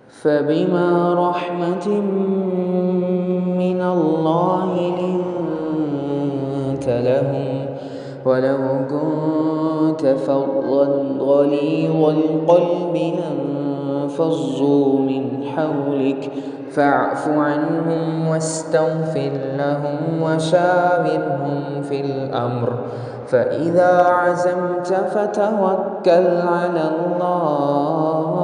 فبما رحمة من الله لنت لهم ولو كنت فظا غليظ القلب لانفضوا من حولك فاعف عنهم واستغفر لهم وشاورهم في الأمر فإذا عزمت فتوكل على الله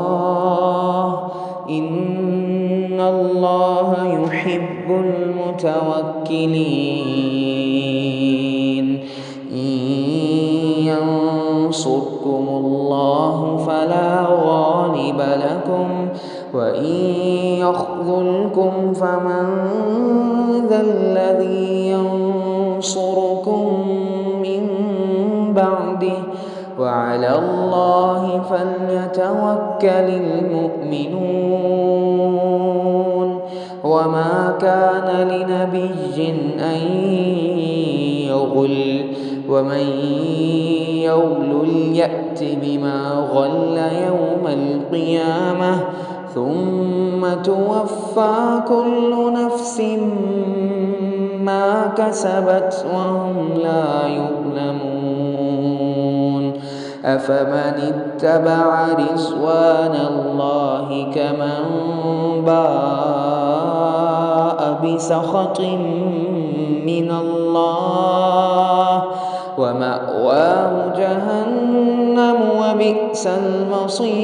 إن الله يحب المتوكلين إن ينصركم الله فلا غالب لكم وإن يخذلكم فمن ذا الذي ينصركم من بعده وعلى الله فليتوكل المؤمنون وما كان لنبي أن يغل ومن يغل يأت بما غل يوم القيامة ثم توفى كل نفس ما كسبت وهم لا يظلمون أفمن اتبع رضوان الله كمن باء بسخط من الله ومأواه جهنم وبئس المصير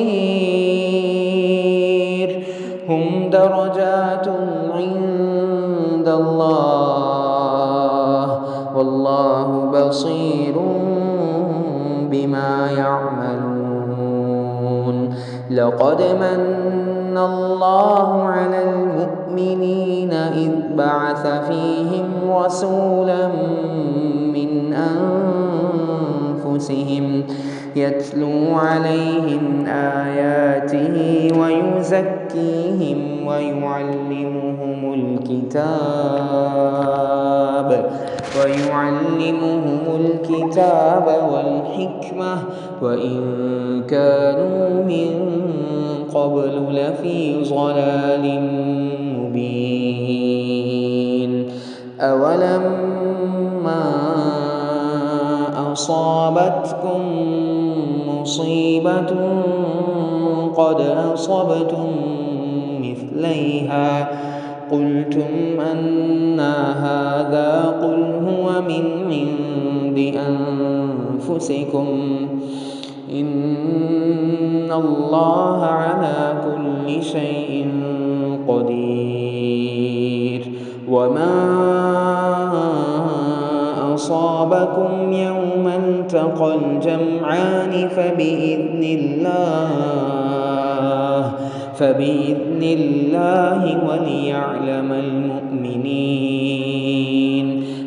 هم درجات عند الله والله بصير بما يعملون لقد من الله على المؤمنين إذ بعث فيهم رسولا من أنفسهم يتلو عليهم آياته ويزكيهم ويعلمهم الكتاب والحكمة وإن كانوا من قبل لفي ضلال مبين أولما أصابتكم مصيبة قد أصبتم مثليها قلتم أنى هذا قل هو من عند أنفسكم إن الله على كل شيء قدير وما أصابكم يوم التقى الجمعان فبإذن الله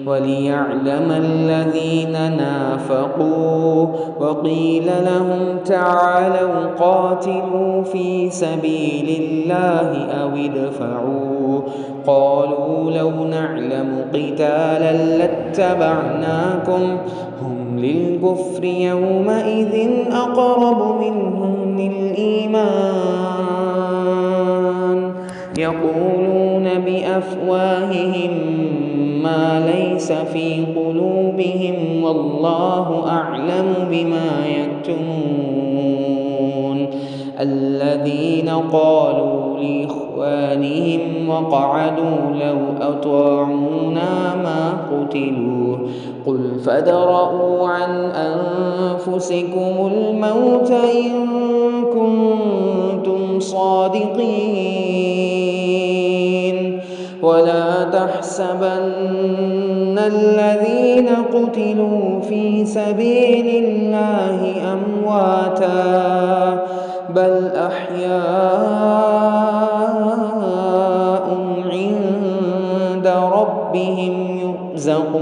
وليعلم الذين نافقوا وقيل لهم تعالوا قاتلوا في سبيل الله أو ادفعوا قالوا لو نعلم قتالا لاتبعناكم هم للكفر يومئذ أقرب منهم للإيمان يقولون بأفواههم ما ليس في قلوبهم والله أعلم بما يكتمون الذين قالوا لإخوانهم وقعدوا لو أطاعونا ما قتلوا قل فادرءوا عن أنفسكم الموت إن كنتم صادقين ولا تحسبن الذين قتلوا في سبيل الله أمواتا بل أحياء عند ربهم يرزقون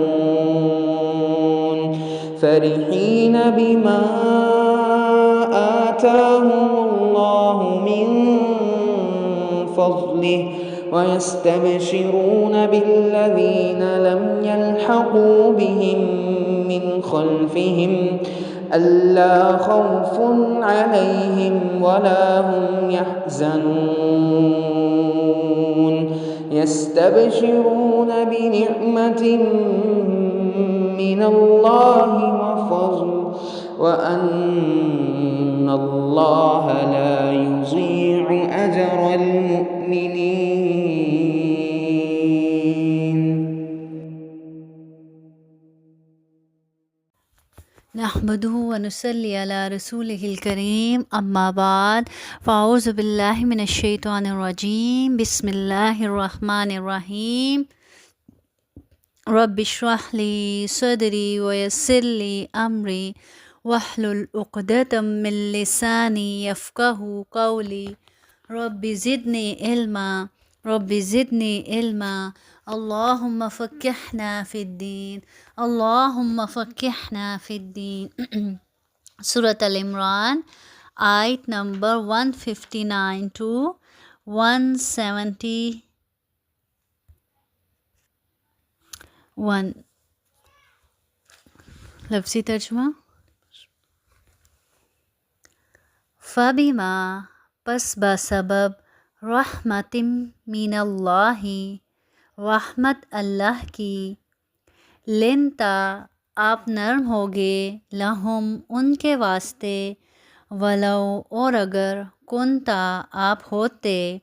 فرحين بما آتاهم الله من فضله ويستبشرون بالذين لم يلحقوا بهم من خلفهم ألا خوف عليهم ولا هم يحزنون يستبشرون بنعمة من الله وفضل وأن الله لا يضيع أجر المؤمنين. نحمده ونصلي على رسوله الكريم أما بعد فأعوذ بالله من الشيطان الرجيم بسم الله الرحمن الرحيم رب اشرح لي صدري ويسر لي أمري واحلل عقدة من لساني يفقه قولي رب زدني علما اللهم فقهنا في الدين سورة العمران آیت نمبر 159 to 171. لفظی ترجمہ. فبما پس بسبب رحمت من اللہ رحمت اللہ کی لنتا آپ نرم ہوگے لہم ان کے واسطے ولو اور اگر کنتا آپ ہوتے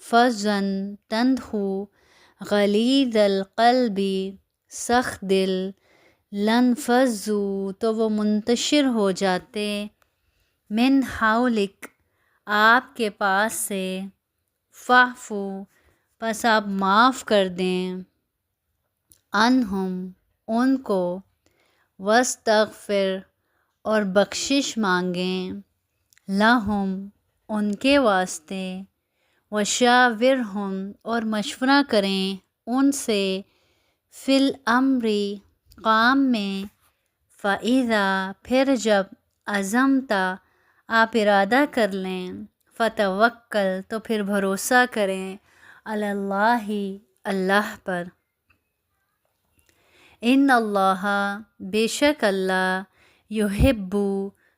فظن تند ہو غلیظ القلب سخت دل لن فضو تو وہ منتشر ہو جاتے من حولک آپ کے پاس سے فاعفو پس آپ معاف کر دیں عنہم ان کو واستغفر اور بخشش مانگیں لہم ان کے واسطے وشاورہم اور مشورہ کریں ان سے فی الامر کام میں فاذا پھر جب عزمتا آپ ارادہ کر لیں فتوکل تو پھر بھروسہ کریں علی اللہ اللہ پر ان اللہ بے شک اللہ یحب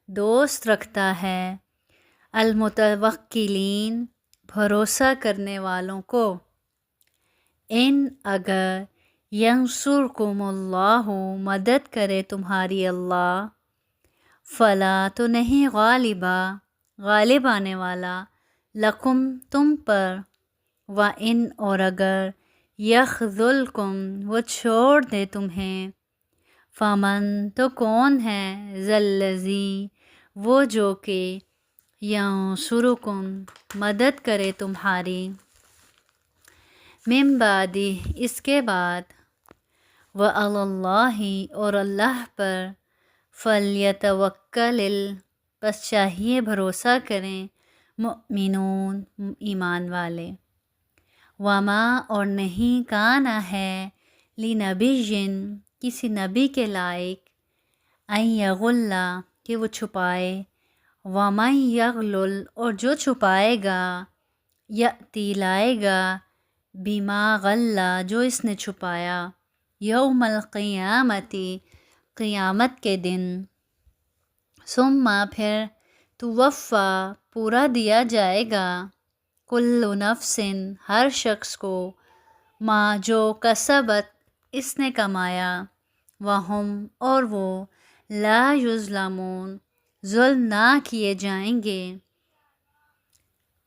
دوست رکھتا ہے المتوکلین بھروسہ کرنے والوں کو. ان اگر ینصرکم اللہ مدد کرے تمہاری اللہ فلا تو نہیں غالب آنے والا لکم تم پر وَإِنْ اور اگر یخذلکم وہ چھوڑ دے تمہیں فمن تو کون ہے ذَلَّذِی وہ جو کہ ینصرکم مدد کرے تمہاری من بعدہ اس کے بعد وعلی اللہ اور اللہ پر فلیتوکل پس چاہیے بھروسہ کریں مؤمنون ایمان والے. وما اور نہیں کانا ہے لنبی کسی نبی کے لائق ان یغل کہ وہ چھپائے ومن یغلل اور جو چھپائے گا یأتی لائے گا بما غلہ جو اس نے چھپایا یوم القیامتی قیامت کے دن ثم پھر توفا پورا دیا جائے گا کل نفس ہر شخص کو ما جو کسبت اس نے کمایا وہم اور وہ لا یظلمون ظلم نہ کیے جائیں گے.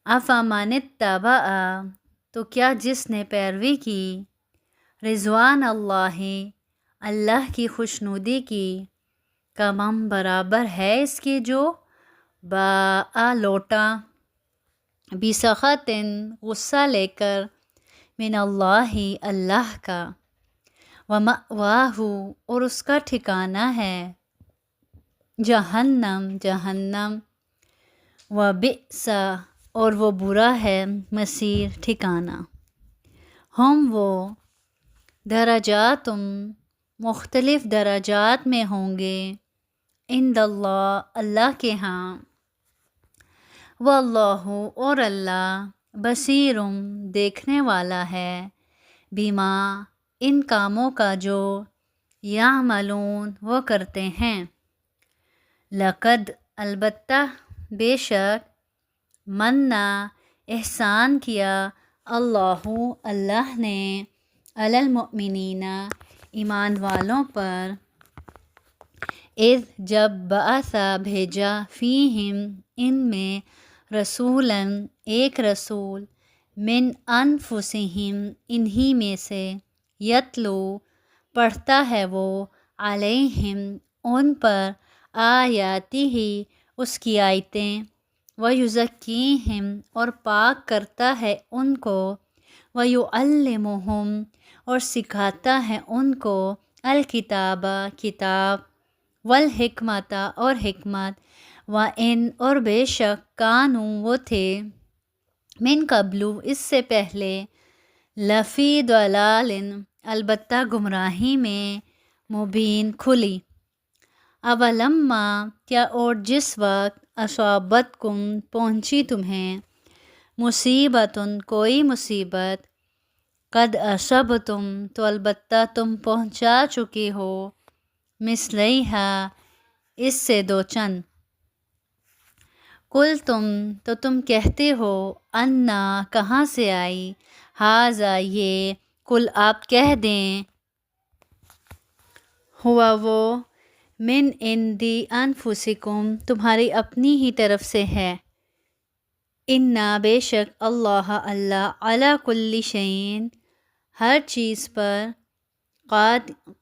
افمن اتبع تو کیا جس نے پیروی کی رضوان اللہ کی خوشنودی کی کمم برابر ہے اس کی جو با لوٹا بسخط غصہ لے کر من اللہ کا ومأواہ اور اس کا ٹھکانہ ہے جہنم وبئس اور وہ برا ہے مصیر ٹھکانہ. ہم وہ درجاتم مختلف درجات میں ہوں گے عند اللہ کے ہاں واللہ اور اللہ بصیرم دیکھنے والا ہے بما ان کاموں کا جو یعملون وہ کرتے ہیں. لقد البتہ بے شک منا احسان کیا اللہ نے علی المؤمنین ایمان والوں پر اذ جب بعثا بھیجا فیہم ان میں رسولاً ایک رسول من انفسہم انہی میں سے یتلو پڑھتا ہے وہ علیہم ان پر آیاتی ہی اس کی آیتیں ویزکیہم اور پاک کرتا ہے ان کو ویعلمہم اور سکھاتا ہے ان کو الکتاب کتاب والحکمت اور حکمت وَإِنْ اور بے شک کانوا وہ تھے من قبلو اس سے پہلے لفی ضلال البتہ گمراہی میں مبین کھلی اولما کیا اور جس وقت اصابتکم پہنچی تمہیں مصیبتن کوئی مصیبت قد اصبتم تو البتہ تم پہنچا چکے ہو مثلیہا اس سے دو چند کل تو تم کہتے ہو انا کہاں سے آئی ہاذا یہ کل آپ کہہ دیں ہوا وہ من عندی انفسکم تمہاری اپنی ہی طرف سے ہے انا بے شک اللہ علی کل شیء ہر چیز پر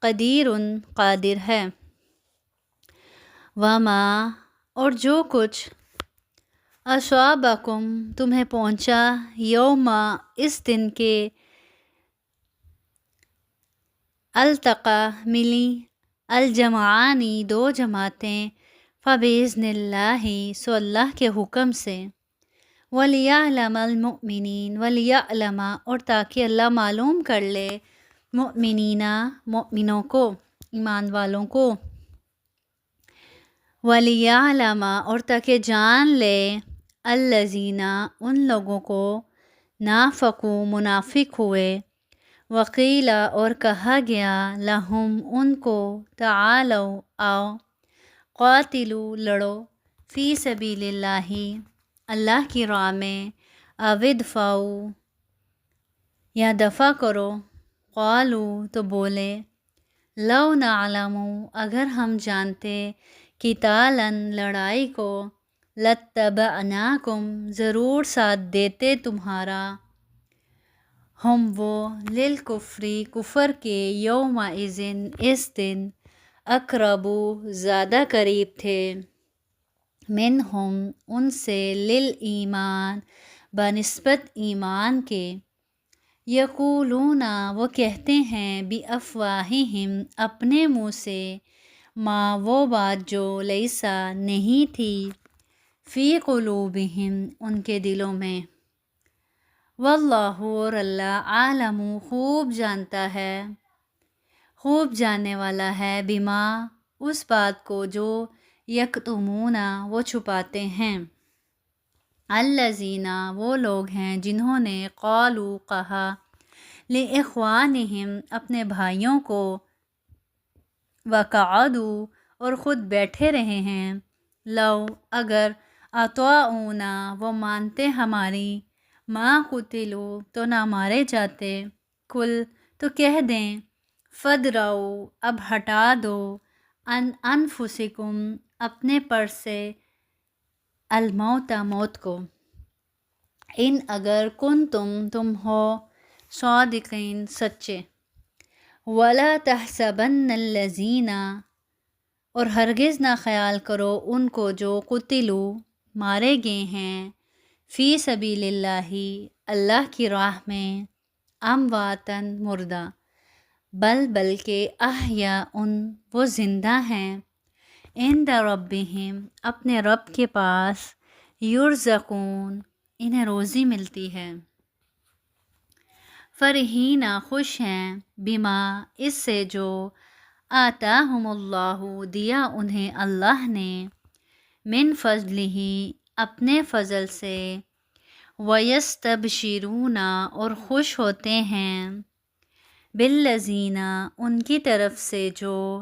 قدیر قادر ہے وما اور جو کچھ اصابکم تمہیں پہنچا یوم اس دن کے التقا ملی الجمعانی دو جماعتیں فبإذن اللہ سو اللہ کے حکم سے وَلِيَعْلَمَ الْمُؤْمِنِينَ وَلِيَعْلَمَ اور تاکہ اللہ معلوم کر لے مؤمنوں کو ایمان والوں کو وَلِيَعْلَمَ اور تاکہ جان لے الَّذِينَ ان لوگوں کو نافقوا منافق ہوئے وقیل اور کہا گیا لہم ان کو تعالوا آؤ قاتلوا لڑو فی سبیل اللہ اللہ کی راہ میں ادفعوا یا دفع کرو قالوا تو بولے لو نعلم اگر ہم جانتے قتالاً لڑائی کو لاتبعناکم ضرور ساتھ دیتے تمہارا ہم وہ للکفری کفر کے یومئذ اس دن اقربو زیادہ قریب تھے منہم ان سے للایمان بنسبت ایمان کے یقولون وہ کہتے ہیں بافواہہم اپنے منہ سے ما وہ بات جو لیسا نہیں تھی فی قلوبہم ان کے دلوں میں واللہ اور اللہ عالم خوب جانتا ہے خوب جاننے والا ہے بما اس بات کو جو یکتمون وہ چھپاتے ہیں الذین وہ لوگ ہیں جنہوں نے قالوا کہا لاخوانہم اپنے بھائیوں کو وقعدوا اور خود بیٹھے رہے ہیں لو اگر اطاعونا وہ مانتے ہماری ما قتلوا تو نہ مارے جاتے کل تو کہہ دیں فدرؤ اب ہٹا دو ان انفسکم اپنے پر سے الموت موت کو ان اگر تم ہو صادقین سچے ولا تحسبن الذین اور ہرگز نہ خیال کرو ان کو جو قتلوا مارے گئے ہیں فی سبیل اللہ اللہ کی راہ میں امواتن مردہ بلکہ احیاء وہ زندہ ہیں عند ربہم اپنے رب کے پاس یرزقون انہیں روزی ملتی ہے فرحین خوش ہیں بما اس سے جو آتاہم اللہ دیا انہیں اللہ نے من فضلہ اپنے فضل سے ویستبشرون اور خوش ہوتے ہیں بالذین ان کی طرف سے جو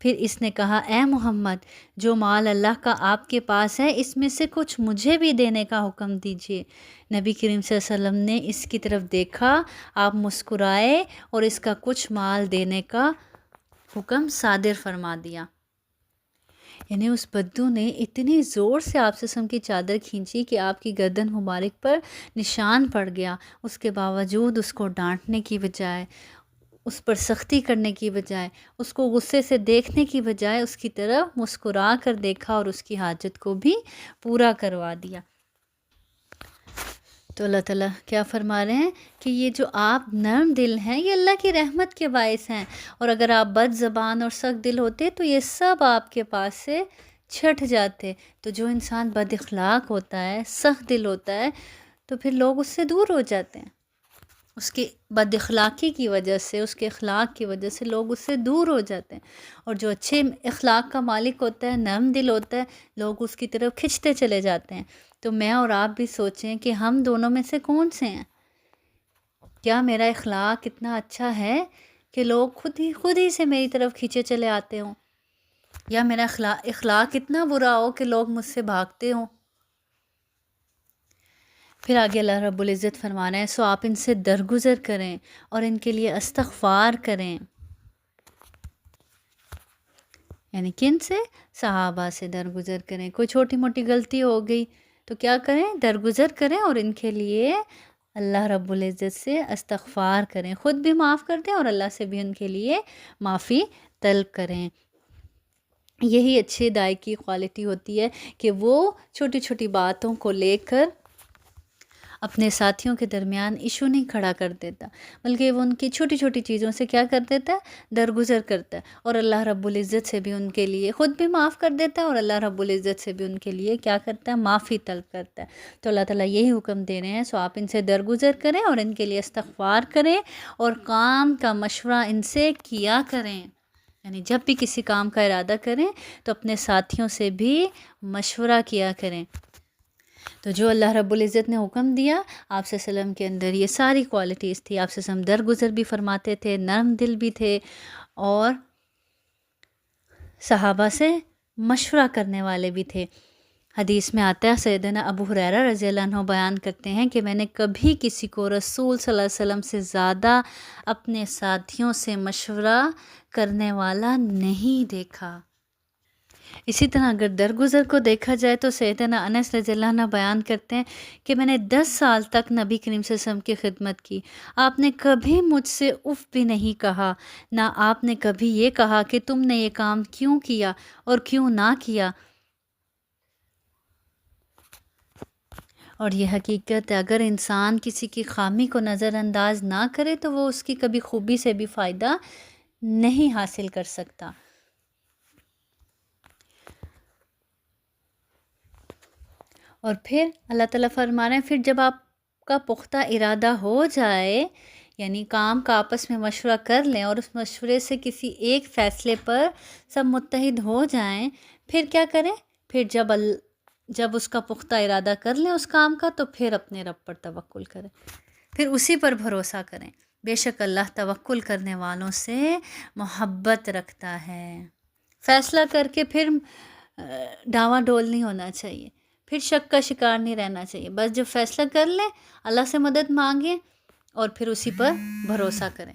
پھر اس نے کہا اے محمد، جو مال اللہ کا آپ کے پاس ہے اس میں سے کچھ مجھے بھی دینے کا حکم دیجیے۔ نبی کریم صلی اللہ علیہ وسلم نے اس کی طرف دیکھا، آپ مسکرائے اور اس کا کچھ مال دینے کا حکم صادر فرما دیا۔ یعنی اس بدو نے اتنی زور سے آپ سے وسلم کی چادر کھینچی کہ آپ کی گردن مبارک پر نشان پڑ گیا۔ اس کے باوجود اس کو ڈانٹنے کی بجائے، اس پر سختی کرنے کی بجائے، اس کو غصے سے دیکھنے کی بجائے اس کی طرف مسکرا کر دیکھا اور اس کی حاجت کو بھی پورا کروا دیا۔ تو اللہ تعالیٰ کیا فرما رہے ہیں کہ یہ جو آپ نرم دل ہیں یہ اللہ کی رحمت کے باعث ہیں، اور اگر آپ بد زبان اور سخت دل ہوتے تو یہ سب آپ کے پاس سے چھٹ جاتے۔ تو جو انسان بد اخلاق ہوتا ہے، سخت دل ہوتا ہے، تو پھر لوگ اس سے دور ہو جاتے ہیں۔ اس کی بد اخلاقی کی وجہ سے، اس کے اخلاق کی وجہ سے لوگ اس سے دور ہو جاتے ہیں، اور جو اچھے اخلاق کا مالک ہوتا ہے، نرم دل ہوتا ہے، لوگ اس کی طرف کھنچتے چلے جاتے ہیں۔ تو میں اور آپ بھی سوچیں کہ ہم دونوں میں سے کون سے ہیں؟ کیا میرا اخلاق اتنا اچھا ہے کہ لوگ خود ہی سے میری طرف کھینچے چلے آتے ہوں، یا میرا اخلاق اتنا برا ہو کہ لوگ مجھ سے بھاگتے ہوں؟ پھر آگے اللہ رب العزت فرمانا ہے سو آپ ان سے درگزر کریں اور ان کے لیے استغفار کریں۔ یعنی کن سے؟ صحابہ سے درگزر کریں۔ کوئی چھوٹی موٹی غلطی ہو گئی تو کیا کریں؟ درگزر کریں اور ان کے لیے اللہ رب العزت سے استغفار کریں، خود بھی معاف کر دیں اور اللہ سے بھی ان کے لیے معافی طلب کریں۔ یہی اچھے داعی کی کوالٹی ہوتی ہے کہ وہ چھوٹی چھوٹی باتوں کو لے کر اپنے ساتھیوں کے درمیان ایشو نہیں کھڑا کر دیتا، بلکہ وہ ان کی چھوٹی چھوٹی چیزوں سے کیا کر دیتا ہے؟ درگزر کرتا ہے، اور اللہ رب العزت سے بھی ان کے لیے خود بھی معاف کر دیتا ہے، اور اللہ رب العزت سے بھی ان کے لیے کیا کرتا ہے؟ معافی طلب کرتا ہے۔ تو اللہ تعالیٰ یہی حکم دے رہے ہیں سو آپ ان سے درگزر کریں اور ان کے لیے استغفار کریں، اور کام کا مشورہ ان سے کیا کریں۔ یعنی جب بھی کسی کام کا ارادہ کریں تو اپنے ساتھیوں سے بھی مشورہ کیا کریں۔ تو جو اللہ رب العزت نے حکم دیا، آپ صلی اللہ علیہ وسلم کے اندر یہ ساری کوالٹیز تھی۔ آپ صلی اللہ علیہ وسلم درگزر بھی فرماتے تھے، نرم دل بھی تھے، اور صحابہ سے مشورہ کرنے والے بھی تھے۔ حدیث میں آتا ہے، سیدنا ابو ہریرہ رضی اللہ عنہ بیان کرتے ہیں کہ میں نے کبھی کسی کو رسول صلی اللہ علیہ وسلم سے زیادہ اپنے ساتھیوں سے مشورہ کرنے والا نہیں دیکھا۔ اسی طرح اگر درگزر کو دیکھا جائے تو سیدنا انس رضی اللہ عنہ بیان کرتے ہیں کہ میں نے 10 سال تک نبی کریم صلی اللہ علیہ وسلم کی خدمت کی، آپ نے کبھی مجھ سے اف بھی نہیں کہا، نہ آپ نے کبھی یہ کہا کہ تم نے یہ کام کیوں کیا اور کیوں نہ کیا۔ اور یہ حقیقت ہے، اگر انسان کسی کی خامی کو نظر انداز نہ کرے تو وہ اس کی کبھی خوبی سے بھی فائدہ نہیں حاصل کر سکتا۔ اور پھر اللہ تعالیٰ فرما رہے ہیں پھر جب آپ کا پختہ ارادہ ہو جائے، یعنی کام کا آپس میں مشورہ کر لیں اور اس مشورے سے کسی ایک فیصلے پر سب متحد ہو جائیں، پھر کیا کریں؟ پھر جب اس کا پختہ ارادہ کر لیں اس کام کا، تو پھر اپنے رب پر توکل کریں، پھر اسی پر بھروسہ کریں۔ بے شک اللہ توکل کرنے والوں سے محبت رکھتا ہے۔ فیصلہ کر کے پھر ڈاواں ڈول نہیں ہونا چاہیے، پھر شک کا شکار نہیں رہنا چاہیے۔ بس جب فیصلہ کر لیں اللہ سے مدد مانگیں اور پھر اسی پر بھروسہ کریں۔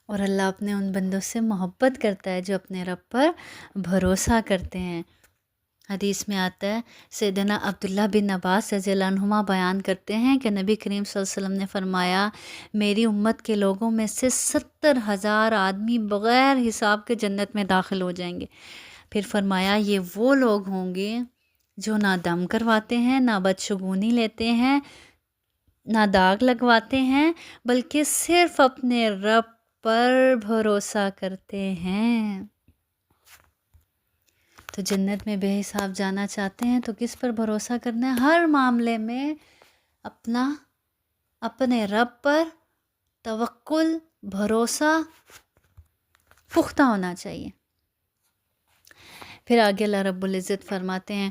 اور اللہ اپنے ان بندوں سے محبت کرتا ہے جو اپنے رب پر بھروسہ کرتے ہیں۔ حدیث میں آتا ہے، سیدنا عبداللہ بن عباس رضی اللہ عنہما بیان کرتے ہیں کہ نبی کریم صلی اللہ علیہ وسلم نے فرمایا، میری امت کے لوگوں میں سے 70,000 آدمی بغیر حساب کے جنت میں داخل ہو جائیں گے۔ پھر فرمایا یہ وہ لوگ ہوں گے جو نہ دم کرواتے ہیں، نہ بدشگونی لیتے ہیں، نہ داغ لگواتے ہیں، بلکہ صرف اپنے رب پر بھروسہ کرتے ہیں۔ تو جنت میں بے حساب جانا چاہتے ہیں تو کس پر بھروسہ کرنا ہے؟ ہر معاملے میں اپنے رب پر توکل، بھروسہ پختہ ہونا چاہیے۔ پھر آگے اللہ رب العزت فرماتے ہیں،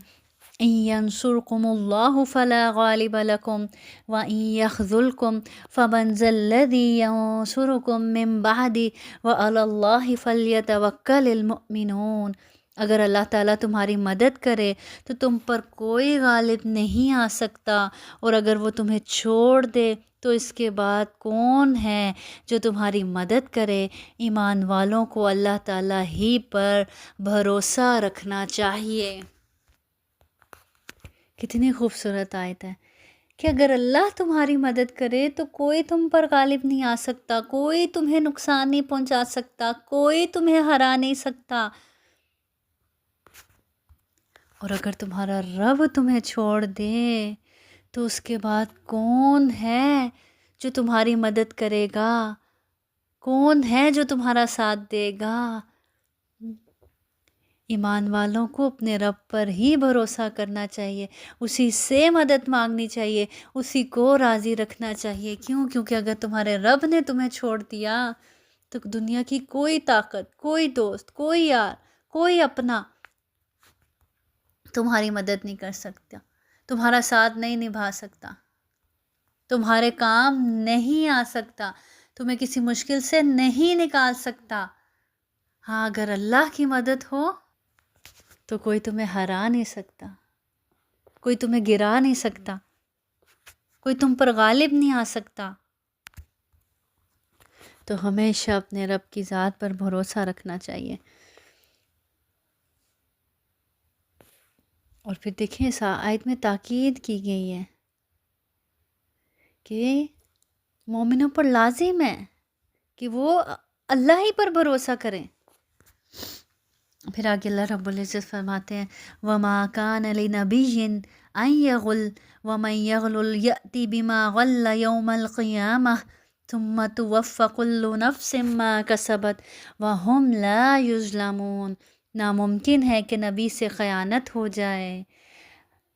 ان ینصرکم اللہ فلا غالب لکم وان یخذلکم فمن ذا الذی ینصرکم من بعدہ وعلی اللہ فلیتوکل المؤمنون۔ اگر اللہ تعالیٰ تمہاری مدد کرے تو تم پر کوئی غالب نہیں آ سکتا، اور اگر وہ تمہیں چھوڑ دے تو اس کے بعد کون ہے جو تمہاری مدد کرے؟ ایمان والوں کو اللہ تعالیٰ ہی پر بھروسہ رکھنا چاہیے۔ کتنی خوبصورت آیت ہے کہ اگر اللہ تمہاری مدد کرے تو کوئی تم پر غالب نہیں آ سکتا، کوئی تمہیں نقصان نہیں پہنچا سکتا، کوئی تمہیں ہرا نہیں سکتا۔ اور اگر تمہارا رب تمہیں چھوڑ دے تو اس کے بعد کون ہے جو تمہاری مدد کرے گا؟ کون ہے جو تمہارا ساتھ دے گا؟ ایمان والوں کو اپنے رب پر ہی بھروسہ کرنا چاہیے، اسی سے مدد مانگنی چاہیے، اسی کو راضی رکھنا چاہیے۔ کیونکہ اگر تمہارے رب نے تمہیں چھوڑ دیا تو دنیا کی کوئی طاقت، کوئی دوست، کوئی یار، کوئی اپنا تمہاری مدد نہیں کر سکتا، تمہارا ساتھ نہیں نبھا سکتا، تمہارے کام نہیں آ سکتا، تمہیں کسی مشکل سے نہیں نکال سکتا۔ ہاں، اگر اللہ کی مدد ہو تو کوئی تمہیں ہرا نہیں سکتا، کوئی تمہیں گرا نہیں سکتا، کوئی تم پر غالب نہیں آ سکتا۔ تو ہمیشہ اپنے رب کی ذات پر بھروسہ رکھنا چاہیے۔ اور پھر دیکھیں اس آیت میں تاکید کی گئی ہے کہ مومنوں پر لازم ہے کہ وہ اللہ ہی پر بھروسہ کریں۔ پھر آگے اللہ رب العزت فرماتے ہیں وَمَا كَانَ لِنَبِيٍّ أَن يَغُلَّ وَمَن يَغْلُلْ يَأْتِ بِمَا غَلَّ يَوْمَ الْقِيَامَةِ ثُمَّ تُوَفَّى كُلُّ نَفْسٍ مَا كَسَبَتْ وَهُمْ لَا يُظْلَمُونَ۔ ناممکن ہے کہ نبی سے خیانت ہو جائے،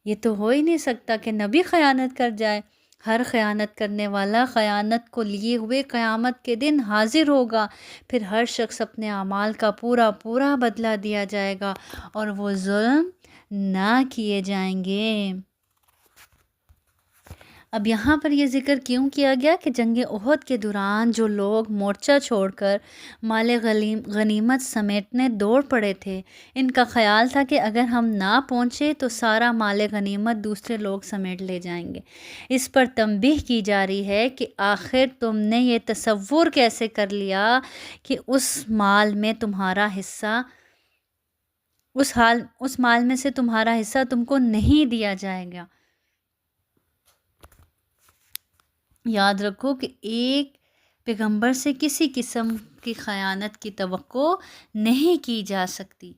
یہ تو ہو ہی نہیں سکتا کہ نبی خیانت کر جائے۔ ہر خیانت کرنے والا خیانت کو لیے ہوئے قیامت کے دن حاضر ہوگا، پھر ہر شخص اپنے اعمال کا پورا پورا بدلہ دیا جائے گا اور وہ ظلم نہ کیے جائیں گے۔ اب یہاں پر یہ ذکر کیوں کیا گیا کہ جنگ احد کے دوران جو لوگ مورچہ چھوڑ کر مال غنیمت سمیٹنے دوڑ پڑے تھے، ان کا خیال تھا کہ اگر ہم نہ پہنچے تو سارا مال غنیمت دوسرے لوگ سمیٹ لے جائیں گے۔ اس پر تنبیہ کی جا رہی ہے کہ آخر تم نے یہ تصور کیسے کر لیا کہ اس مال میں تمہارا حصہ، اس مال میں سے تمہارا حصہ تم کو نہیں دیا جائے گا۔ یاد رکھو کہ ایک پیغمبر سے کسی قسم کی خیانت کی توقع نہیں کی جا سکتی۔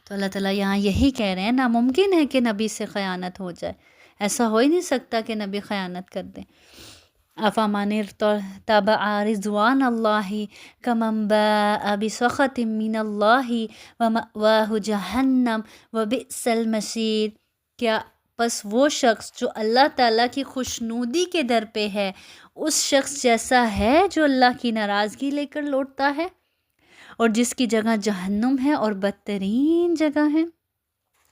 تو اللہ تعالیٰ یہاں یہی کہہ رہے ہیں ناممکن ہے کہ نبی سے خیانت ہو جائے، ایسا ہو ہی نہیں سکتا کہ نبی خیانت کر دیں۔ افامن ارتبع رضوان اللہ کمن باء بسخط من اللہ ومأواہ جہنم وبئس المصیر۔ کیا بس وہ شخص جو اللہ تعالیٰ کی خوشنودی کے در پہ ہے اس شخص جیسا ہے جو اللہ کی ناراضگی لے کر لوٹتا ہے، اور جس کی جگہ جہنم ہے اور بدترین جگہ ہے؟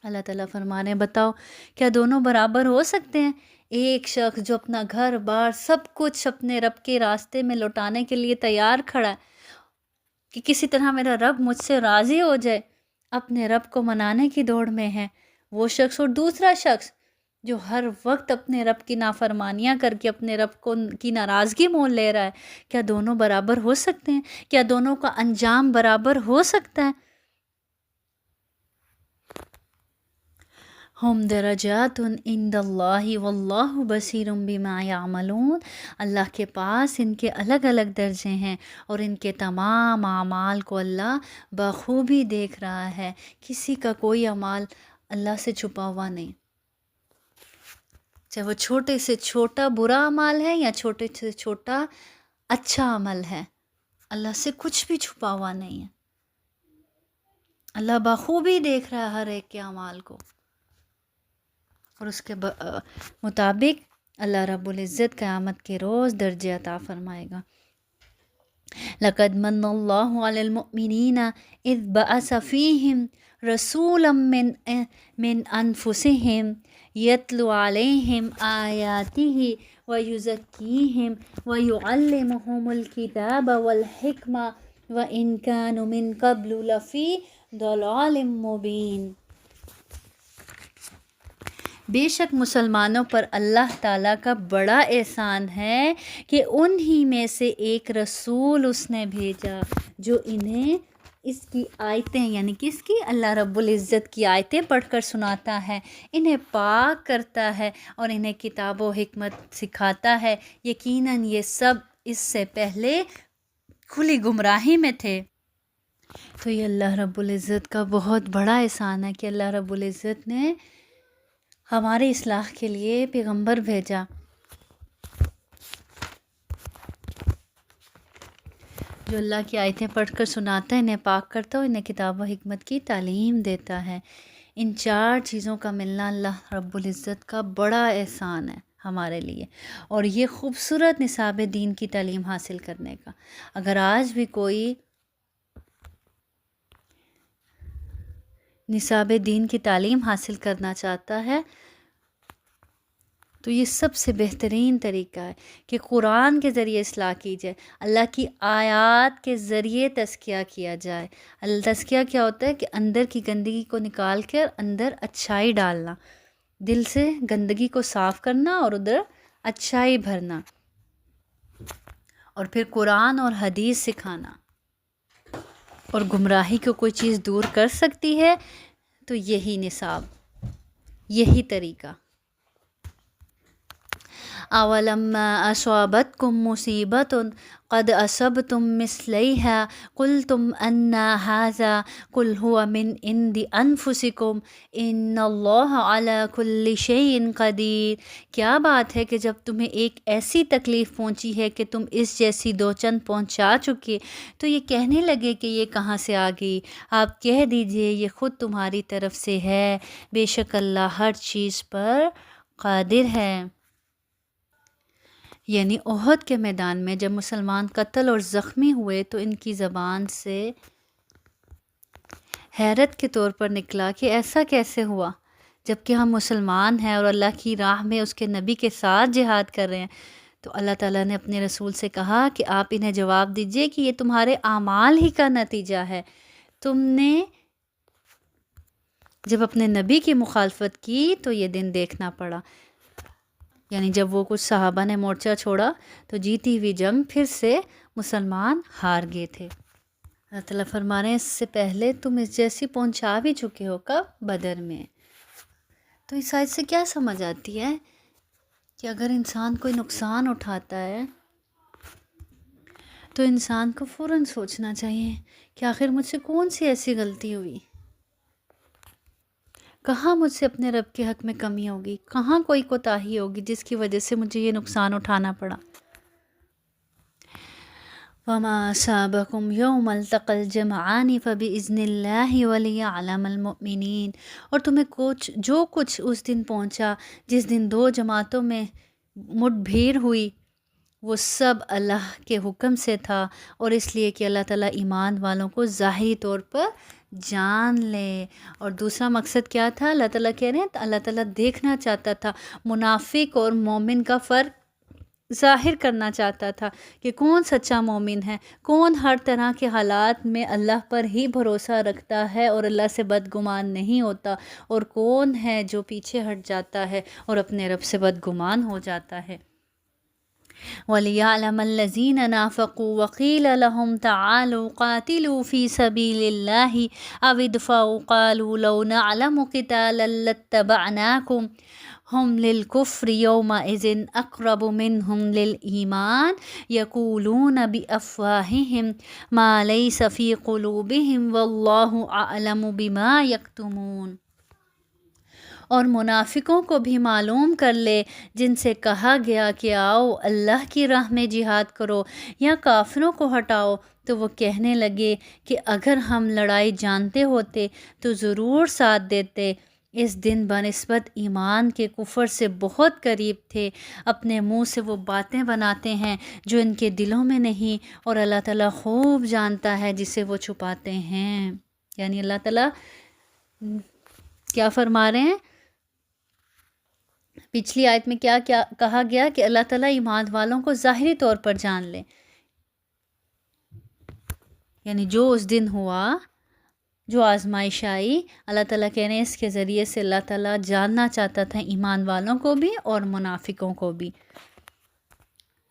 اللہ تعالیٰ فرمانے بتاؤ کیا دونوں برابر ہو سکتے ہیں؟ ایک شخص جو اپنا گھر بار سب کچھ اپنے رب کے راستے میں لوٹانے کے لیے تیار کھڑا ہے کہ کسی طرح میرا رب مجھ سے راضی ہو جائے، اپنے رب کو منانے کی دوڑ میں ہے وہ شخص، اور دوسرا شخص جو ہر وقت اپنے رب کی نافرمانیاں کر کے اپنے رب کی ناراضگی مول لے رہا ہے۔ کیا دونوں برابر ہو سکتے ہیں؟ کیا دونوں کا انجام برابر ہو سکتا ہے؟ ہم درجات عند اللہ واللہ بصیر بما یعملون۔ اللہ کے پاس ان کے الگ الگ درجے ہیں اور ان کے تمام اعمال کو اللہ بخوبی دیکھ رہا ہے۔ کسی کا کوئی اعمال اللہ سے چھپا ہوا نہیں، چاہے وہ چھوٹے سے چھوٹا برا عمل ہے یا چھوٹے سے چھوٹا اچھا عمل ہے، اللہ سے کچھ بھی چھپا ہوا نہیں ہے۔ اللہ بخوبی دیکھ رہا ہے ہر ایک کے اعمال کو، اور اس کے مطابق اللہ رب العزت قیامت کے روز درجے عطا فرمائے گا۔ لقد من اللہ علی المؤمنین اذ بعث فیہم رسولا من انفسہم یتلو علیہم آیاتہ ویزکیہم ویعلمہم الکتاب والحکمہ وإن كانوا من قبل لفی ضلال مبین۔ بے شک مسلمانوں پر اللہ تعالیٰ کا بڑا احسان ہے کہ انہی میں سے ایک رسول اس نے بھیجا جو انہیں اس کی آیتیں یعنی کس کی، اللہ رب العزت کی آیتیں پڑھ کر سناتا ہے، انہیں پاک کرتا ہے اور انہیں کتاب و حکمت سکھاتا ہے۔ یقیناً یہ سب اس سے پہلے کھلی گمراہی میں تھے۔ تو یہ اللہ رب العزت کا بہت بڑا احسان ہے کہ اللہ رب العزت نے ہمارے اصلاح کے لیے پیغمبر بھیجا۔ جو اللہ کی آیتیں پڑھ کر سناتا ہے، انہیں پاک کرتا ہے، انہیں کتاب و حکمت کی تعلیم دیتا ہے۔ ان 4 چیزوں کا ملنا اللہ رب العزت کا بڑا احسان ہے ہمارے لیے، اور یہ خوبصورت نصاب دین کی تعلیم حاصل کرنے کا۔ اگر آج بھی کوئی نصاب دین کی تعلیم حاصل کرنا چاہتا ہے تو یہ سب سے بہترین طریقہ ہے کہ قرآن کے ذریعے اصلاح کی جائے، اللہ کی آیات کے ذریعے تزکیہ کیا جائے۔ تزکیہ کیا ہوتا ہے کہ اندر کی گندگی کو نکال کر اندر اچھائی ڈالنا، دل سے گندگی کو صاف کرنا اور ادھر اچھائی بھرنا، اور پھر قرآن اور حدیث سکھانا۔ اور گمراہی کو کوئی چیز دور کر سکتی ہے تو یہی نصاب، یہی طریقہ۔ اولما اصابتکم مصیبۃ قد اصبتم مثلیہا قلتم انا ھذا قل ھو من عند انفسکم ان اللہ علی کل شیء قدیر۔ کیا بات ہے کہ جب تمہیں ایک ایسی تکلیف پہنچی ہے کہ تم اس جیسی 2 چند پہنچا چکے تو یہ کہنے لگے کہ یہ کہاں سے آ گئی؟ آپ کہہ دیجئے یہ خود تمہاری طرف سے ہے، بے شک اللہ ہر چیز پر قادر ہے۔ یعنی احد کے میدان میں جب مسلمان قتل اور زخمی ہوئے تو ان کی زبان سے حیرت کے طور پر نکلا کہ ایسا کیسے ہوا، جبکہ ہم مسلمان ہیں اور اللہ کی راہ میں اس کے نبی کے ساتھ جہاد کر رہے ہیں۔ تو اللہ تعالیٰ نے اپنے رسول سے کہا کہ آپ انہیں جواب دیجئے کہ یہ تمہارے اعمال ہی کا نتیجہ ہے، تم نے جب اپنے نبی کی مخالفت کی تو یہ دن دیکھنا پڑا۔ یعنی جب وہ کچھ صحابہ نے مورچہ چھوڑا تو جیتی ہوئی جنگ پھر سے مسلمان ہار گئے تھے۔ اللہ تعالیٰ فرما رہے ہیں اس سے پہلے تم اس جیسی پہنچا بھی چکے ہو، کب؟ بدر میں۔ تو اس آیت سے کیا سمجھ آتی ہے کہ اگر انسان کوئی نقصان اٹھاتا ہے تو انسان کو فوراً سوچنا چاہیے کہ آخر مجھ سے کون سی ایسی غلطی ہوئی، کہاں مجھ سے اپنے رب کے حق میں کمی ہوگی، کہاں کوئی کوتاہی ہوگی جس کی وجہ سے مجھے یہ نقصان اٹھانا پڑا۔ وَمَا أَصَابَكُمْ يَوْمَ الْتَقَى الْجَمْعَانِ فَبِإِذْنِ اللَّهِ وَلِيَعْلَمَ الْمُؤْمِنِينَ۔ اور تمہیں جو کچھ اس دن پہنچا جس دن 2 جماعتوں میں مٹ بھیڑ ہوئی، وہ سب اللہ کے حکم سے تھا، اور اس لیے کہ اللہ تعالیٰ ایمان والوں کو ظاہری طور پر جان لے۔ اور دوسرا مقصد کیا تھا؟ اللہ تعالیٰ کہہ رہے ہیں اللہ تعالیٰ دیکھنا چاہتا تھا، منافق اور مومن کا فرق ظاہر کرنا چاہتا تھا کہ کون سچا مومن ہے، کون ہر طرح کے حالات میں اللہ پر ہی بھروسہ رکھتا ہے اور اللہ سے بدگمان نہیں ہوتا، اور کون ہے جو پیچھے ہٹ جاتا ہے اور اپنے رب سے بدگمان ہو جاتا ہے۔ وَلِيَعْلَمَ الَّذِينَ نَافَقُوا وَقِيلَ لَهُمْ تَعَالُوا قَاتِلُوا فِي سَبِيلِ اللَّهِ أَوِ ادْفَعُوا قَالُوا لَوْ نَعْلَمُ قِتَالًا لَاتَّبَعْنَاكُمْ هُمْ لِلْكُفْرِ يَوْمَئِذٍ أَقْرَبُ مِنْهُمْ لِلْإِيمَانِ يَقُولُونَ بِأَفْوَاهِهِمْ مَا لَيْسَ فِي قُلُوبِهِمْ وَاللَّهُ أَعْلَمُ بِمَا يَكْتُمُونَ۔ اور منافقوں کو بھی معلوم کر لے جن سے کہا گیا کہ آؤ اللہ کی راہ میں جہاد کرو یا کافروں کو ہٹاؤ، تو وہ کہنے لگے کہ اگر ہم لڑائی جانتے ہوتے تو ضرور ساتھ دیتے، اس دن بنسبت ایمان کے کفر سے بہت قریب تھے، اپنے منہ سے وہ باتیں بناتے ہیں جو ان کے دلوں میں نہیں، اور اللہ تعالیٰ خوب جانتا ہے جسے وہ چھپاتے ہیں۔ یعنی اللہ تعالیٰ کیا فرما رہے ہیں؟ پچھلی آیت میں کیا کہا گیا کہ اللہ تعالیٰ ایمان والوں کو ظاہری طور پر جان لے، یعنی جو اس دن ہوا، جو آزمائش آئی، اللہ تعالیٰ کہہ رہے ہیں اس کے ذریعے سے اللہ تعالیٰ جاننا چاہتا تھا ایمان والوں کو بھی اور منافقوں کو بھی۔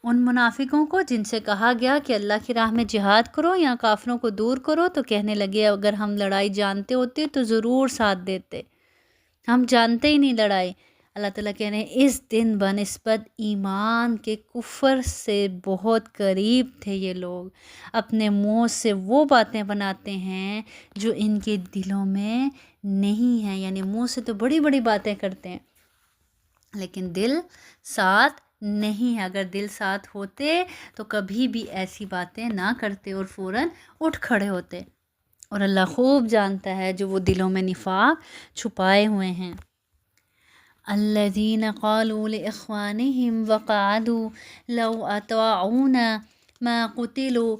ان منافقوں کو جن سے کہا گیا کہ اللہ کی راہ میں جہاد کرو یا کافروں کو دور کرو، تو کہنے لگے اگر ہم لڑائی جانتے ہوتے تو ضرور ساتھ دیتے، ہم جانتے ہی نہیں لڑائی۔ اللہ تعالیٰ کہہ رہے ہیں اس دن بنسبت ایمان کے کفر سے بہت قریب تھے یہ لوگ، اپنے منہ سے وہ باتیں بناتے ہیں جو ان کے دلوں میں نہیں ہیں، یعنی منہ سے تو بڑی بڑی باتیں کرتے ہیں لیکن دل ساتھ نہیں ہے۔ اگر دل ساتھ ہوتے تو کبھی بھی ایسی باتیں نہ کرتے اور فوراً اٹھ کھڑے ہوتے، اور اللہ خوب جانتا ہے جو وہ دلوں میں نفاق چھپائے ہوئے ہیں۔ الذين قالوا لإخوانهم وقعدوا لو أطاعونا ما قتلوا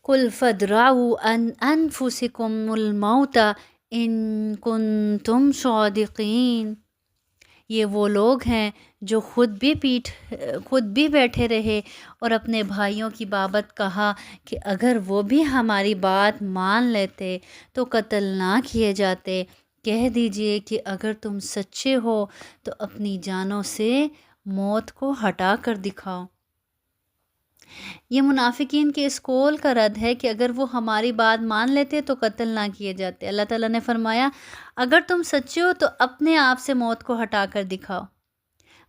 قل فادرعوا عن أنفسكم الموت إن كنتم صادقين۔ یہ وہ لوگ ہیں جو خود بھی بیٹھے رہے اور اپنے بھائیوں کی بابت کہا کہ اگر وہ بھی ہماری بات مان لیتے تو قتل نہ کیے جاتے۔ کہہ دیجئے کہ اگر تم سچے ہو تو اپنی جانوں سے موت کو ہٹا کر دکھاؤ۔ یہ منافقین کے اس قول کا رد ہے کہ اگر وہ ہماری بات مان لیتے تو قتل نہ کیے جاتے۔ اللہ تعالیٰ نے فرمایا اگر تم سچے ہو تو اپنے آپ سے موت کو ہٹا کر دکھاؤ۔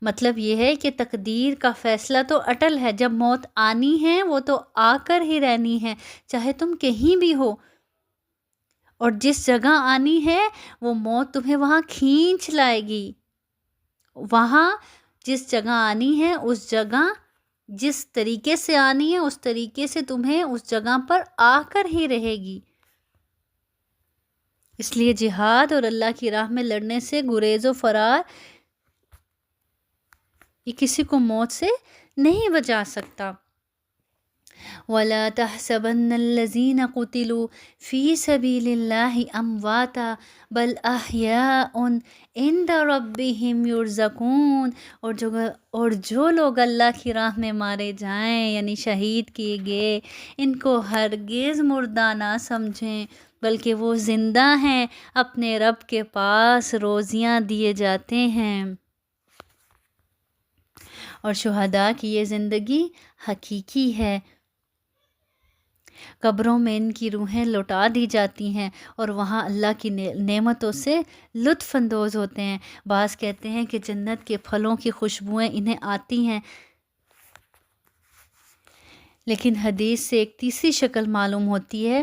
مطلب یہ ہے کہ تقدیر کا فیصلہ تو اٹل ہے، جب موت آنی ہے وہ تو آ کر ہی رہنی ہے، چاہے تم کہیں بھی ہو، اور جس جگہ آنی ہے وہ موت تمہیں وہاں کھینچ لائے گی۔ وہاں جس جگہ آنی ہے اس جگہ جس طریقے سے آنی ہے اس طریقے سے تمہیں اس جگہ پر آ کر ہی رہے گی۔ اس لیے جہاد اور اللہ کی راہ میں لڑنے سے گریز و فرار یہ کسی کو موت سے نہیں بچا سکتا۔ وَلَا تَحْسَبَنَّ الَّذِينَ قُتِلُوا فِي سَبِيلِ اللَّهِ أَمْوَاتًا بَلْ أَحْيَاءٌ عِندَ رَبِّهِمْ يُرْزَقُونَ۔ اور جو لوگ اللہ کی راہ میں مارے جائیں یعنی شہید کیے گئے، ان کو ہرگز مردہ نہ سمجھیں، بلکہ وہ زندہ ہیں، اپنے رب کے پاس روزیاں دیے جاتے ہیں۔ اور شہداء کی یہ زندگی حقیقی ہے، قبروں میں ان کی روحیں لوٹا دی جاتی ہیں اور وہاں اللہ کی نعمتوں سے لطف اندوز ہوتے ہیں۔ بعض کہتے ہیں کہ جنت کے پھلوں کی خوشبوئیں انہیں آتی ہیں، لیکن حدیث سے ایک تیسری شکل معلوم ہوتی ہے،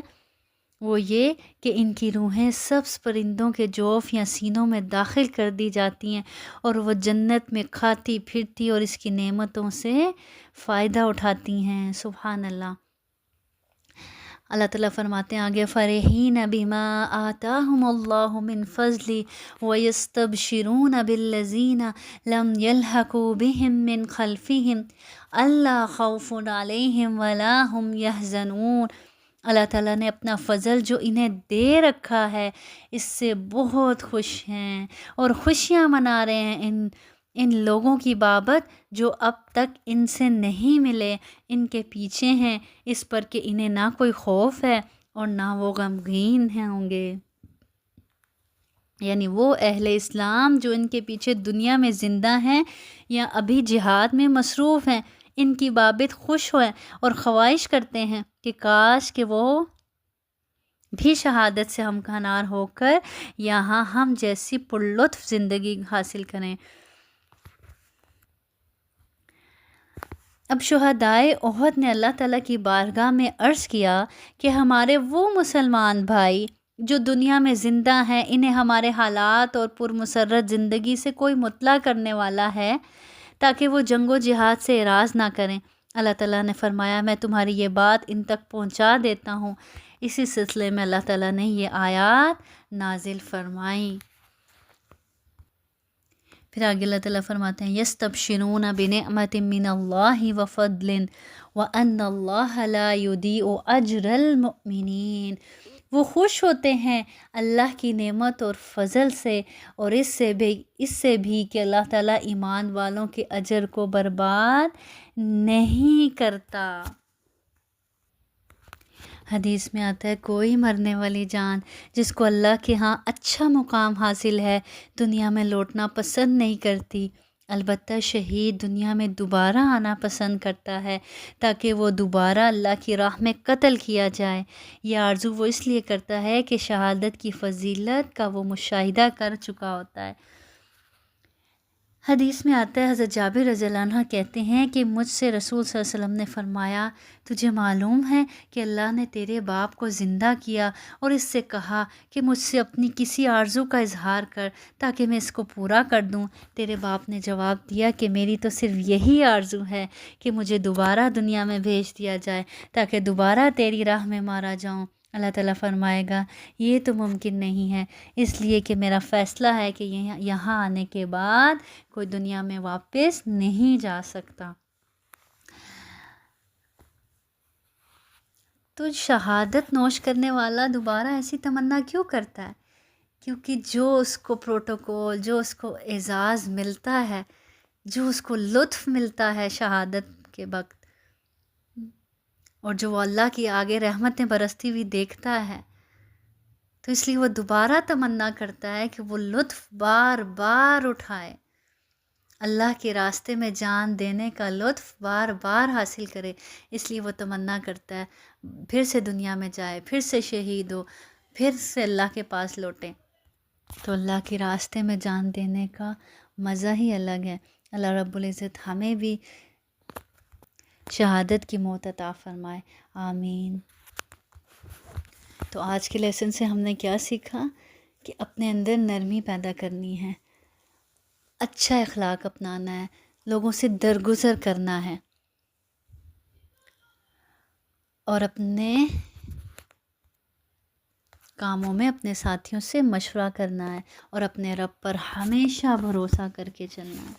وہ یہ کہ ان کی روحیں سبز پرندوں کے جوف یا سینوں میں داخل کر دی جاتی ہیں اور وہ جنت میں کھاتی پھرتی اور اس کی نعمتوں سے فائدہ اٹھاتی ہیں۔ سبحان اللہ۔ اللہ تعالیٰ فرماتے ہیں آگے فرحین بما آتاہم اللہ من فضل ویستبشرون بالذین لم یلحقوا بہم من خلفہم الا خوف علیہم ولا ہم یحزنون۔ اللہ تعالیٰ نے اپنا فضل جو انہیں دے رکھا ہے اس سے بہت خوش ہیں اور خوشیاں منا رہے ہیں ان لوگوں کی بابت جو اب تک ان سے نہیں ملے، ان کے پیچھے ہیں، اس پر کہ انہیں نہ کوئی خوف ہے اور نہ وہ غمگین ہوں گے۔ یعنی وہ اہل اسلام جو ان کے پیچھے دنیا میں زندہ ہیں یا ابھی جہاد میں مصروف ہیں، ان کی بابت خوش ہوئیں اور خواہش کرتے ہیں کہ کاش کہ وہ بھی شہادت سے ہمکنار ہو کر یہاں ہم جیسی پرلطف زندگی حاصل کریں۔ اب شہدائے احد نے اللہ تعالیٰ کی بارگاہ میں عرض کیا کہ ہمارے وہ مسلمان بھائی جو دنیا میں زندہ ہیں، انہیں ہمارے حالات اور پرمسرت زندگی سے کوئی مطلع کرنے والا ہے تاکہ وہ جنگ و جہاد سے اعراض نہ کریں۔ اللہ تعالیٰ نے فرمایا میں تمہاری یہ بات ان تک پہنچا دیتا ہوں۔ اسی سلسلے میں اللہ تعالیٰ نے یہ آیات نازل فرمائیں۔ پھر آگے اللہ تعالیٰ فرماتے ہیں یستبشرون بنعمت من اللہ وفضل وان اللہ لا یضیع اجر المؤمنین، وہ خوش ہوتے ہیں اللہ کی نعمت اور فضل سے، اور اس سے بھی کہ اللہ تعالیٰ ایمان والوں کے اجر کو برباد نہیں کرتا۔ حدیث میں آتا ہے کوئی مرنے والی جان جس کو اللہ کے ہاں اچھا مقام حاصل ہے دنیا میں لوٹنا پسند نہیں کرتی، البتہ شہید دنیا میں دوبارہ آنا پسند کرتا ہے تاکہ وہ دوبارہ اللہ کی راہ میں قتل کیا جائے۔ یہ آرزو وہ اس لیے کرتا ہے کہ شہادت کی فضیلت کا وہ مشاہدہ کر چکا ہوتا ہے۔ حدیث میں آتا ہے حضرت جابر رضی اللہ عنہ کہتے ہیں کہ مجھ سے رسول صلی اللہ علیہ وسلم نے فرمایا تجھے معلوم ہے کہ اللہ نے تیرے باپ کو زندہ کیا اور اس سے کہا کہ مجھ سے اپنی کسی آرزو کا اظہار کر تاکہ میں اس کو پورا کر دوں۔ تیرے باپ نے جواب دیا کہ میری تو صرف یہی آرزو ہے کہ مجھے دوبارہ دنیا میں بھیج دیا جائے تاکہ دوبارہ تیری راہ میں مارا جاؤں۔ اللہ تعالیٰ فرمائے گا یہ تو ممکن نہیں ہے، اس لیے کہ میرا فیصلہ ہے کہ یہاں آنے کے بعد کوئی دنیا میں واپس نہیں جا سکتا۔ تو شہادت نوش کرنے والا دوبارہ ایسی تمنا کیوں کرتا ہے؟ کیونکہ جو اس کو پروٹوکول، جو اس کو اعزاز ملتا ہے، جو اس کو لطف ملتا ہے شہادت کے وقت، اور جو وہ اللہ کی آگے رحمتیں برستی ہوئی دیکھتا ہے، تو اس لیے وہ دوبارہ تمنا کرتا ہے کہ وہ لطف بار بار اٹھائے، اللہ کے راستے میں جان دینے کا لطف بار بار حاصل کرے۔ اس لیے وہ تمنا کرتا ہے پھر سے دنیا میں جائے، پھر سے شہید ہو، پھر سے اللہ کے پاس لوٹے۔ تو اللہ کے راستے میں جان دینے کا مزہ ہی الگ ہے۔ اللہ رب العزت ہمیں بھی شہادت کی موت عطا فرمائے، آمین۔ تو آج کے لیسن سے ہم نے کیا سیکھا کہ اپنے اندر نرمی پیدا کرنی ہے، اچھا اخلاق اپنانا ہے، لوگوں سے درگزر کرنا ہے، اور اپنے کاموں میں اپنے ساتھیوں سے مشورہ کرنا ہے، اور اپنے رب پر ہمیشہ بھروسہ کر کے چلنا ہے۔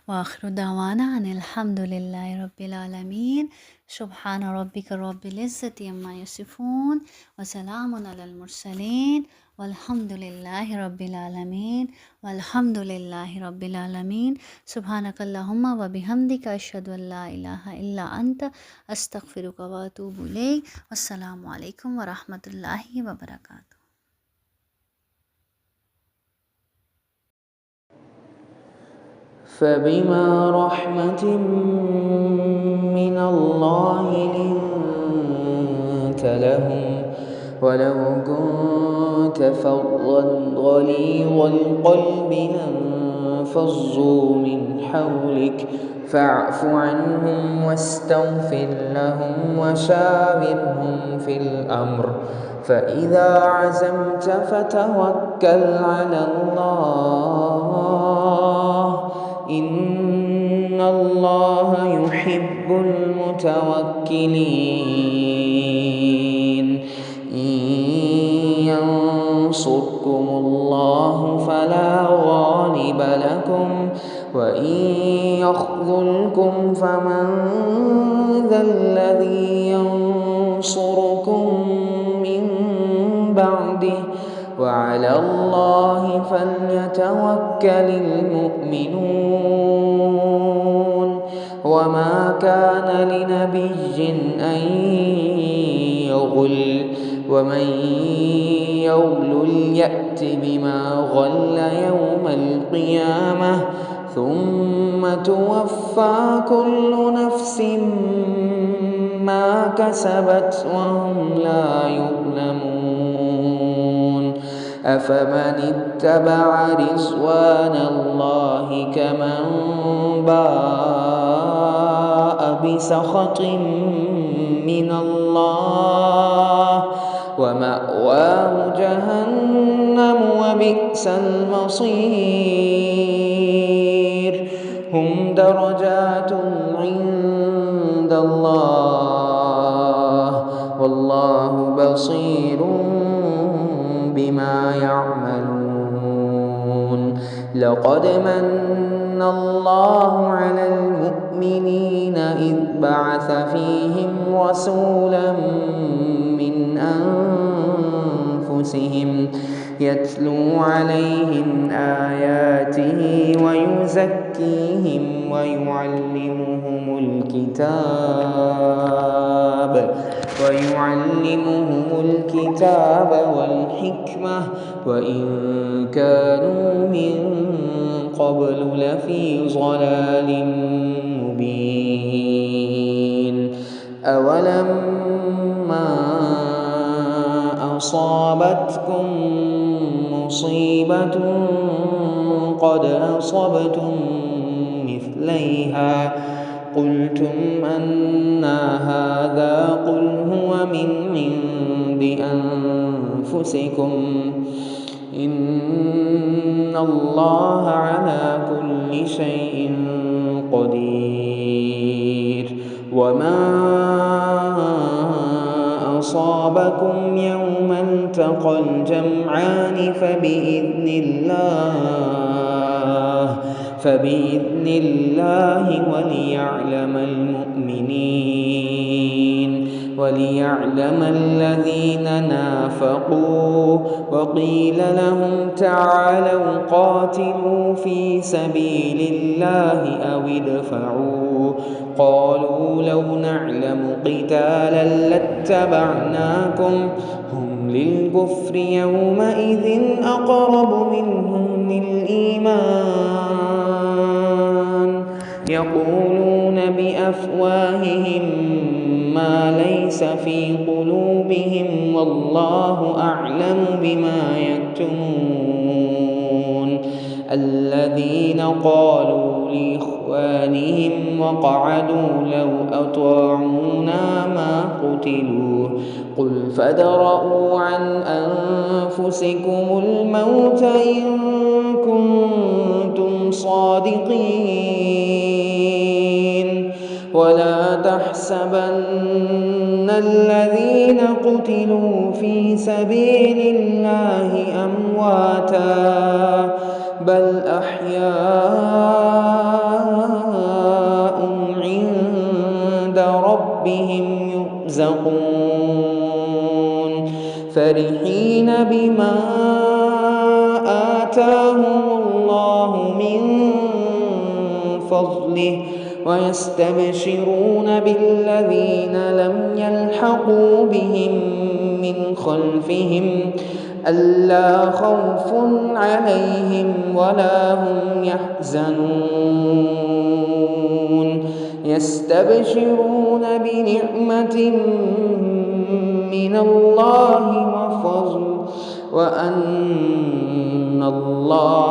وآخر دعوانا ان الحمد للہ رب العالمین، سبحان ربک رب العزت عما یصفون وسلام علی المرسلین والحمد للہ رب العالمین، والحمد للہ رب العالمین۔ سبحانک اللہم وبحمدک، اشہد ان لا الہ الا انت، استغفرک واتوب الیک۔ السلام علیکم ورحمۃ اللہ وبرکاتہ۔ فبما رحمة من الله لنت لهم ولو كنت فظا غليظ القلب لانفضوا من حولك فاعف عنهم واستغفر لهم وشاورهم في الأمر فإذا عزمت فتوكل على الله إن الله يحب المتوكلين إن ينصركم الله فلا غالب لكم وإن يخذلكم فمن ذا الذي ينصركم من بعده وعلى الله فليتوكل المؤمنون وما كان لنبي أن يغل ومن يغل يأت بما غل يوم القيامة ثم توفى كل نفس ما كسبت وهم لا يظلمون أفمن اتبع رضوان الله كمن باء بسخط من الله ومأواه جهنم وبئس المصير هم درجات عند الله والله بصير بما يعملون لقد من الله على المؤمنين إذ بعث فيهم رسولا من أنفسهم يتلو عليهم آياته ويزكيهم ويعلمهم الكتاب والحكمة وإن كانوا من قبل لفي ضلال مبين أولما أصابتكم مصيبة قد أصبتم مثليها قلتم أنى هذا قل هو من عند أنفسكم إن الله على كل شيء قدير وما أصابكم يوم التقى الجمعان فبإذن الله وليعلم الذين نافقوا وقيل لهم تعالوا قاتلوا في سبيل الله أو ادفعوا قالوا لو نعلم قتالا لاتبعناكم هم للكفر يومئذ أقرب منهم للإيمان يقولون بأفواههم ما ليس في قلوبهم والله أعلم بما يكتمون الذين قالوا لإخوانهم وقعدوا لو أطاعونا ما قتلوا قل فادرءوا عن أنفسكم الموت إن كنتم صادقين ولا تحسبن الذين قتلوا في سبيل الله أمواتا بل أحياء عند ربهم يرزقون فرحين بما آتاهم الله من فضله ويستبشرون بالذين لم يلحقوا بهم من خلفهم ألا خوف عليهم ولا هم يحزنون يستبشرون بنعمة من الله وفضل وأن الله